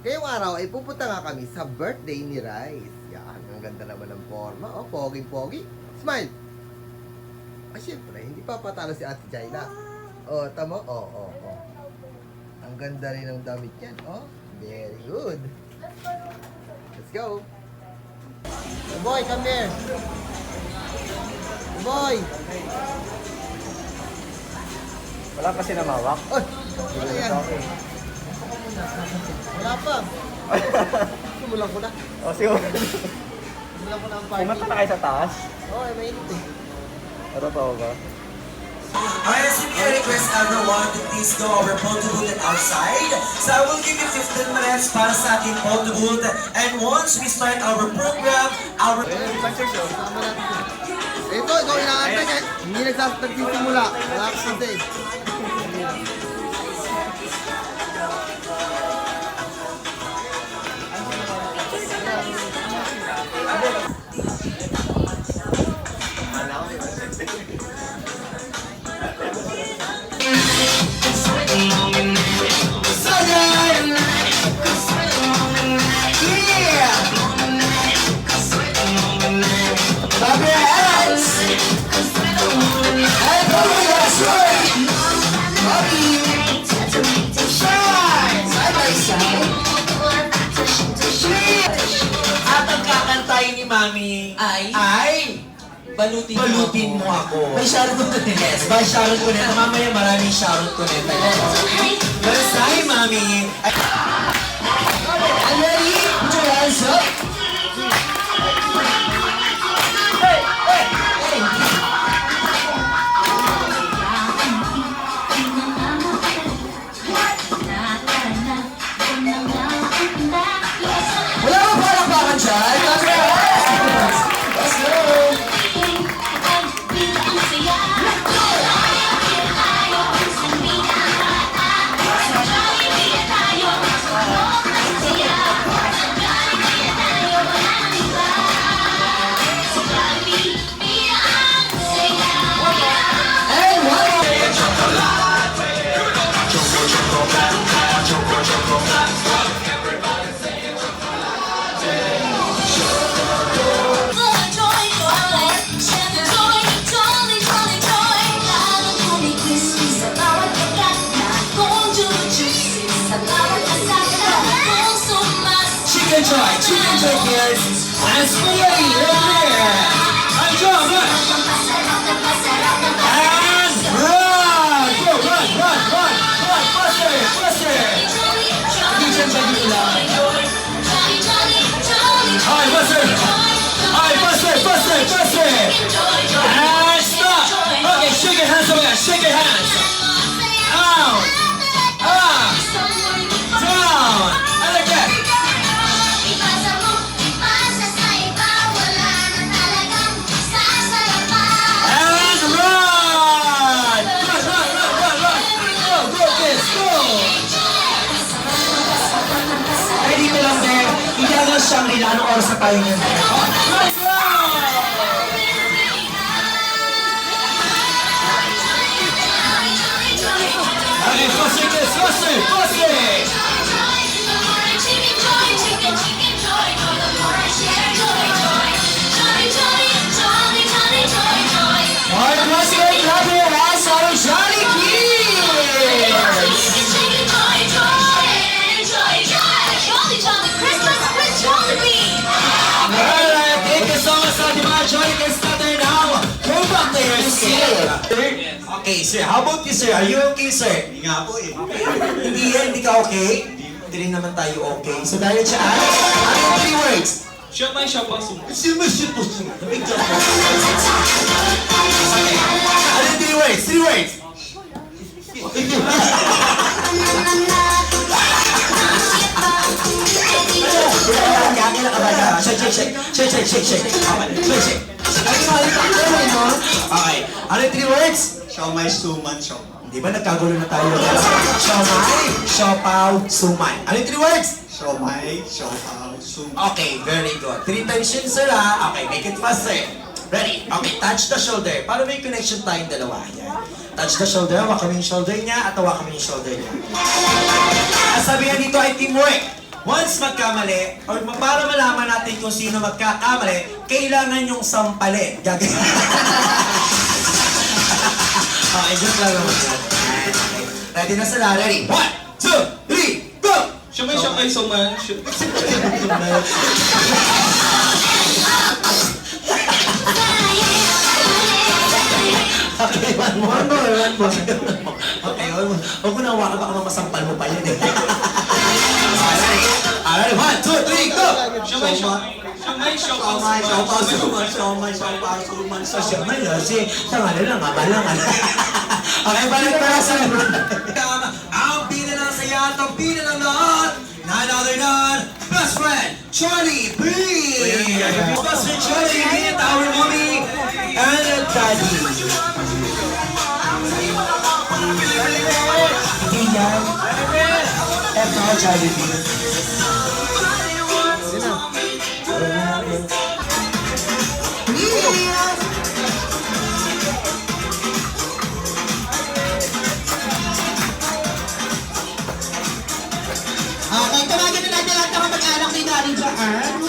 Ngayong araw ay pupunta nga kami sa birthday ni Rice. Yan, ang ganda naman ng forma. Oh, pogi-pogi. Smile! Ah, syempre, hindi pa patalo si Ate Jaina. Oh, tamo? Oh. Ang ganda rin ng damit yan. Oh, very good. Let's go. Boy, come here. Boy! Wala pa sinamawak. Oy! Ano yan? Wala pa. Sumulang ko na. O, sige. Sumulang ko na ang party. Pumunta na kayo sa taas. Oo, mainit eh. Totoo ba? Alright, so we request everyone to please go over photo booth and outside. So I will give you 15 minutes para sa ating photo booth. And once we start our program, Sama natin. Ito, ikaw inaantay kahit hindi nagsisimula. Wala ka kasi. at ang kakantayin ni Mami ay balutin mo ako. May Sharon Cuneta. Yes, by Sharon Cuneta. Mamaya maraming Sharon Cuneta. Let's try, Mami. I'm ready. Put your hands up. Hey! Wala mo palakpakan dyan? Let's go! And one more! Chicken joy, kids. Let's go, here. And jump, run. And run. Go, run. Faster. Kitchen bagi ulang. Hi, faster. And stop. Okay, shake your hands over there. Shake your hands. Out. Up. Down. And again. And run! Run! Go, kids, go! Ay, dito lang din. Iyagal siyang nila. Anong oras na tayo niyan? Okay, faster, kids, faster! Alright, once again, clap your hands for Johnny Kids! Alright, thank you so much sa ating mga Johnny Kids natin now. Go back to your seat. Okay, sir. How about you, sir? Are you okay, sir? Hindi nga po eh. Hindi ka okay? Hindi rin naman tayo okay. So dahil siya ay, ano yung 3 words? Siya pa sumo. The big jump. Okay. Ano yung 3 words? 3 words. Shake. Okay. Ano yung 3 words? Siomay, suman, siom. Di ba nagkagulo na tayo? Siomay, siopaw, sumay. Ano yung 3 words? Siomay, siopaw, suman. Okay, very good. 3 times yun, sir, ha? Okay, make it faster. Ready? Okay, touch the shoulder. Para may connection tayong dalawa. Yan. Touch the shoulder, hawak kami yung shoulder niya, at hawak kami yung shoulder niya. Ang sabi nga dito ay teamwork. once magkamali, or para malaman natin kung sino magkakamali, kailangan yung sampali. Gagawin. Okay, joke lang naman yan. Ready na sila? Ready? 1, 2, 3, go! Siomay, suman. Okay, one more. Okay, one more. Huwag mo na hawakan, baka mamasampal mo pa yun eh. Alright, 1, 2, 3, go! Siomay, Siomay, kasi tangali lang, mabalangan. Okay, balik pa na sa ang pina ng saya at ang pina ng lahat. None other than best friend, Charlie B! Best friend Charlie B, our mommy and daddy. Hindi yan. Eto, Charlie B. Okay, tawagin na natin lahat ng mag-anak ni Daddy Jaan.